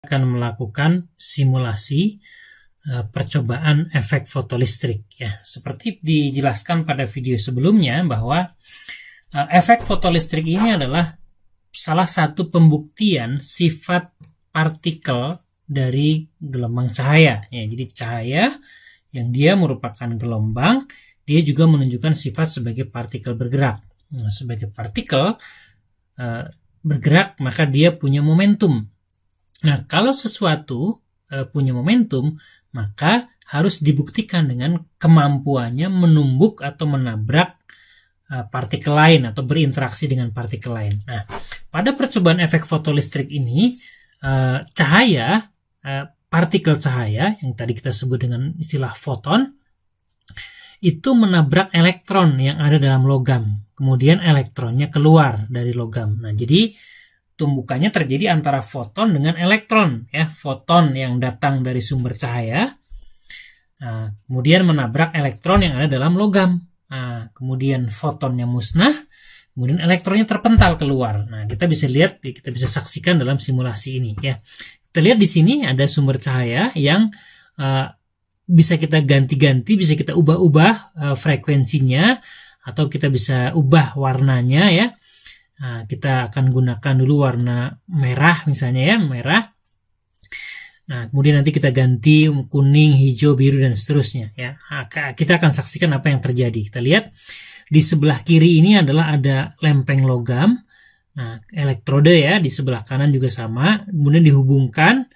Akan melakukan simulasi percobaan efek fotolistrik ya. Seperti dijelaskan pada video sebelumnya bahwa efek fotolistrik ini adalah salah satu pembuktian sifat partikel dari gelombang cahaya ya. Jadi cahaya yang dia merupakan gelombang, dia juga menunjukkan sifat sebagai partikel bergerak. Nah, sebagai partikel bergerak, maka dia punya momentum. Nah, kalau sesuatu punya momentum, maka harus dibuktikan dengan kemampuannya menumbuk atau menabrak partikel lain atau berinteraksi dengan partikel lain. Nah, pada percobaan efek fotolistrik ini, cahaya, partikel cahaya yang tadi kita sebut dengan istilah foton, itu menabrak elektron yang ada dalam logam. Kemudian elektronnya keluar dari logam. Nah, jadi tumbukannya terjadi antara foton dengan elektron ya, foton yang datang dari sumber cahaya kemudian menabrak elektron yang ada dalam logam. Kemudian fotonnya musnah, kemudian elektronnya terpental keluar. Nah, kita bisa lihat, kita bisa saksikan dalam simulasi ini ya. Kita lihat di sini ada sumber cahaya yang bisa kita ganti-ganti, bisa kita ubah-ubah frekuensinya, atau kita bisa ubah warnanya ya. Nah, kita akan gunakan dulu warna merah misalnya ya, merah. Nah, kemudian nanti kita ganti kuning, hijau, biru, dan seterusnya ya. Nah, kita akan saksikan apa yang terjadi. Kita lihat di sebelah kiri ini adalah ada lempeng logam. Nah, elektrode ya, di sebelah kanan juga sama. Kemudian dihubungkan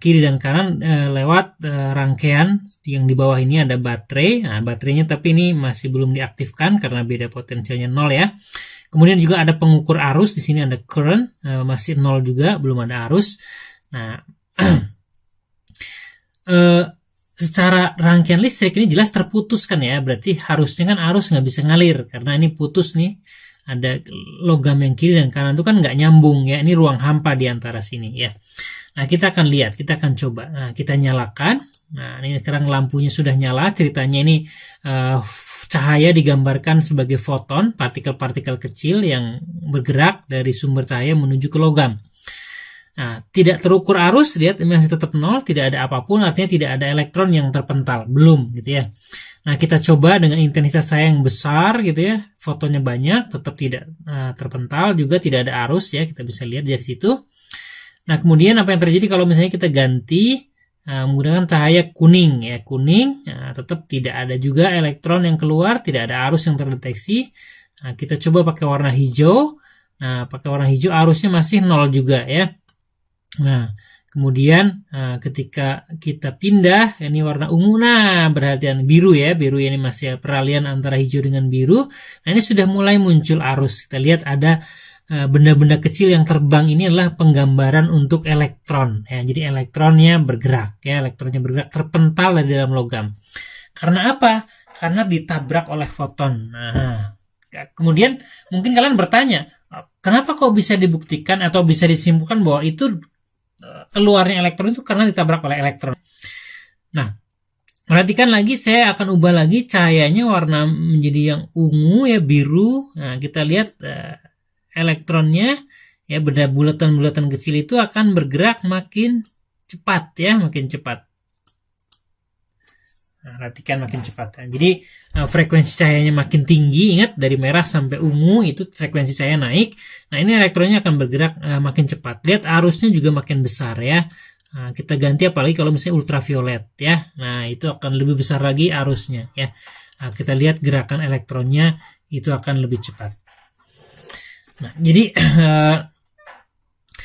kiri dan kanan lewat rangkaian yang di bawah ini ada baterai. Nah, baterainya tapi ini masih belum diaktifkan karena beda potensialnya 0 ya. Kemudian juga ada pengukur arus, di sini ada current, masih 0 juga, belum ada arus. Nah, secara rangkaian listrik ini jelas terputuskan ya, berarti harusnya kan arus nggak bisa ngalir, karena ini putus nih, ada logam yang kiri dan kanan itu kan nggak nyambung ya, ini ruang hampa di antara sini ya. Nah, kita akan lihat, kita akan coba. Nah, kita nyalakan. Nah, ini sekarang lampunya sudah nyala, ceritanya ini cahaya digambarkan sebagai foton, partikel-partikel kecil yang bergerak dari sumber cahaya menuju ke logam. Nah, tidak terukur arus, lihat masih tetap 0, tidak ada apapun, artinya tidak ada elektron yang terpental, belum gitu ya. Nah, kita coba dengan intensitas cahaya yang besar gitu ya, fotonnya banyak, tetap tidak terpental, juga tidak ada arus ya, kita bisa lihat dari situ. Nah, kemudian apa yang terjadi kalau misalnya kita ganti menggunakan cahaya kuning ya, kuning, tetap tidak ada juga elektron yang keluar, tidak ada arus yang terdeteksi. Nah, kita coba pakai warna hijau. Nah, pakai warna hijau arusnya masih 0 juga ya. Nah, kemudian ketika kita pindah, ini warna ungu, nah perhatian biru ya, biru ini masih peralihan antara hijau dengan biru. Nah, ini sudah mulai muncul arus. Kita lihat ada benda-benda kecil yang terbang, ini adalah penggambaran untuk elektron ya. Jadi elektronnya bergerak ya, elektronnya bergerak terpental dari dalam logam. Karena apa? Karena ditabrak oleh foton. Nah, kemudian mungkin kalian bertanya, kenapa kok bisa dibuktikan atau bisa disimpulkan bahwa itu keluarnya elektron itu karena ditabrak oleh elektron? Nah, perhatikan lagi, saya akan ubah lagi cahayanya warna menjadi yang ungu ya, biru. Nah, kita lihat elektronnya ya, benda bulatan-bulatan kecil itu akan bergerak makin cepat ya, makin cepat. Nah, perhatikan makin cepat. Nah, jadi frekuensi cahayanya makin tinggi, ingat dari merah sampai ungu itu frekuensi cahaya naik. Nah, ini elektronnya akan bergerak makin cepat. Lihat arusnya juga makin besar ya. Nah, kita ganti apalagi kalau misalnya ultraviolet ya. Nah, itu akan lebih besar lagi arusnya ya. Nah, kita lihat gerakan elektronnya itu akan lebih cepat. Nah, jadi